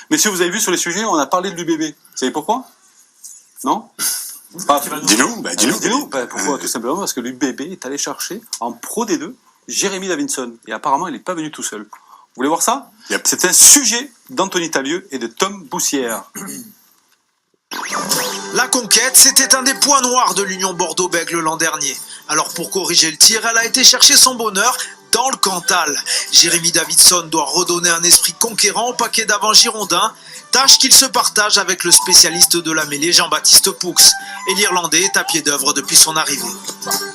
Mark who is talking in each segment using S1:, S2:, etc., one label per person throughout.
S1: Messieurs, vous avez vu sur les sujets, on a parlé de l'UBB. Vous savez pourquoi? Non?
S2: Dis-nous.
S1: Dis-nous. Pourquoi? Tout simplement parce que l'UBB est allé chercher en Pro D2 Jérémy Davidson. Et apparemment, il n'est pas venu tout seul. Vous voulez voir ça?
S2: Yep.
S1: C'est un sujet d'Anthony Talieu et de Tom Boussière.
S3: La conquête, c'était un des points noirs de l'Union Bordeaux-Bègles l'an dernier. Alors pour corriger le tir, elle a été chercher son bonheur dans le Cantal. Jérémy Davidson doit redonner un esprit conquérant au paquet d'avant girondin, tâche qu'il se partage avec le spécialiste de la mêlée Jean-Baptiste Poux. Et l'Irlandais est à pied d'œuvre depuis son arrivée.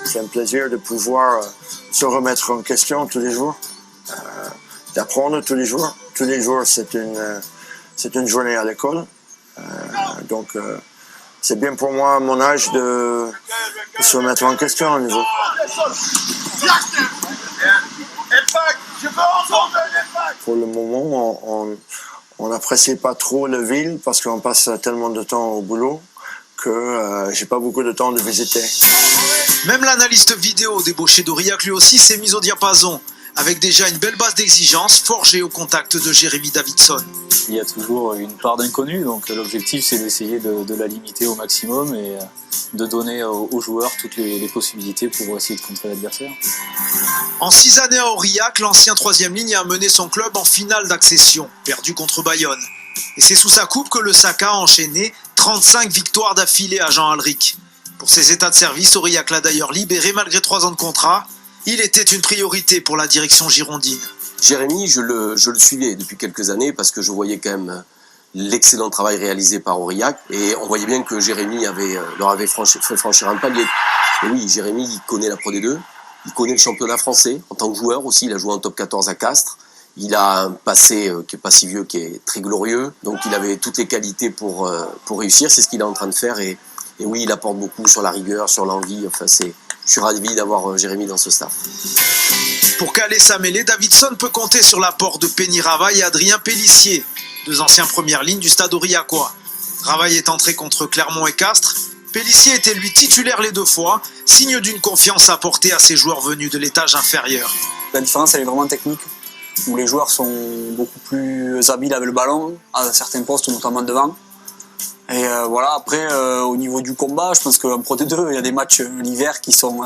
S4: C'est un plaisir de pouvoir se remettre en question tous les jours, d'apprendre tous les jours. Tous les jours, c'est une journée à l'école. Donc, c'est bien pour moi, à mon âge, de se remettre en question à nouveau. Pour le moment, on n'apprécie pas trop la ville parce qu'on passe tellement de temps au boulot que j'ai pas beaucoup de temps de visiter.
S3: Même l'analyste vidéo débauché d'Aurillac, lui aussi, s'est mis au diapason, avec déjà une belle base d'exigence forgée au contact de Jérémy Davidson.
S5: Il y a toujours une part d'inconnu, donc l'objectif c'est d'essayer de la limiter au maximum et de donner aux joueurs toutes les possibilités pour essayer de contrer l'adversaire.
S3: En 6 années à Aurillac, l'ancien 3e ligne a mené son club en finale d'accession, perdu contre Bayonne. Et c'est sous sa coupe que le Saka a enchaîné 35 victoires d'affilée à Jean Alric. Pour ses états de service, Aurillac l'a d'ailleurs libéré malgré 3 ans de contrat. Il était une priorité pour la direction girondine.
S6: Jérémy, je le suivais depuis quelques années parce que je voyais quand même l'excellent travail réalisé par Aurillac et on voyait bien que Jérémy leur avait fait franchir un palier. Et oui, Jérémy, il connaît la Pro D2, il connaît le championnat français en tant que joueur aussi, il a joué en top 14 à Castres. Il a un passé qui est pas si vieux, qui est très glorieux, donc il avait toutes les qualités pour réussir, c'est ce qu'il est en train de faire et oui, il apporte beaucoup sur la rigueur, sur l'envie, enfin je suis ravi d'avoir Jérémy dans ce staff.
S3: Pour caler sa mêlée, Davidson peut compter sur l'apport de Penny Ravaille et Adrien Pellissier, 2 anciens premières lignes du stade aurillacois. Ravaille est entré contre Clermont et Castres. Pellissier était lui titulaire les 2 fois, signe d'une confiance apportée à ses joueurs venus de l'étage inférieur.
S7: La différence, elle est vraiment technique, où les joueurs sont beaucoup plus habiles avec le ballon, à certains postes, notamment devant. Et voilà, après, au niveau du combat, je pense qu'en Pro D2, il y a des matchs l'hiver qui sont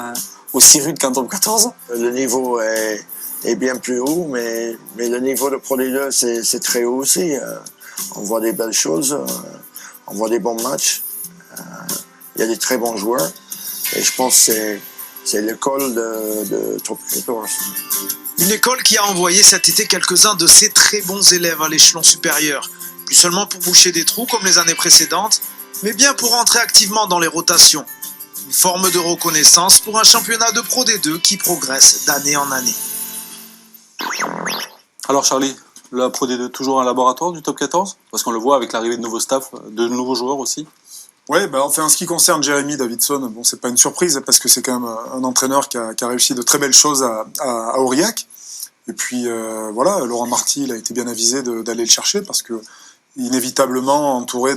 S7: aussi rudes qu'en Top 14.
S4: Le niveau est bien plus haut, mais le niveau de Pro D2, c'est très haut aussi. On voit des belles choses, on voit des bons matchs. Il y a des très bons joueurs. Et je pense que c'est l'école de Top 14.
S3: Une école qui a envoyé cet été quelques-uns de ses très bons élèves à l'échelon supérieur. Plus seulement pour boucher des trous comme les années précédentes, mais bien pour entrer activement dans les rotations. Une forme de reconnaissance pour un championnat de Pro D2 qui progresse d'année en année.
S1: Alors Charlie, la Pro D2, toujours un laboratoire du top 14? Parce qu'on le voit avec l'arrivée de nouveaux staffs, de nouveaux joueurs aussi.
S8: Oui, enfin, en ce qui concerne Jérémy Davidson, bon, c'est pas une surprise parce que c'est quand même un entraîneur qui a réussi de très belles choses à Aurillac. Et puis voilà, Laurent Marty, il a été bien avisé d'aller le chercher parce que inévitablement entouré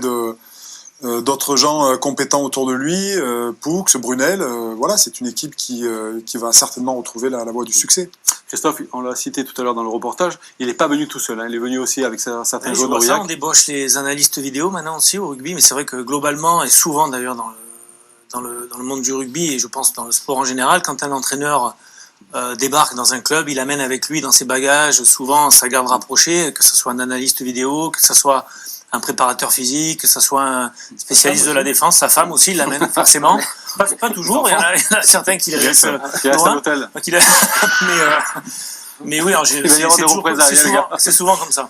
S8: d'autres gens compétents autour de lui, Poux, Brunel, voilà, c'est une équipe qui va certainement retrouver la voie du succès.
S1: Christophe, on l'a cité tout à l'heure dans le reportage, il n'est pas venu tout seul, hein, il est venu aussi avec certains joueurs d'Aurillac.
S9: On débauche les analystes vidéo maintenant aussi au rugby, mais c'est vrai que globalement, et souvent d'ailleurs dans le monde du rugby, et je pense dans le sport en général, quand un entraîneur débarque dans un club, il amène avec lui dans ses bagages souvent sa garde rapprochée, que ce soit un analyste vidéo, que ce soit un préparateur physique, que ce soit un spécialiste de la défense, sa femme aussi l'amène forcément. Pas toujours, il y en a certains qui les laissent loin. Mais oui, c'est souvent comme ça.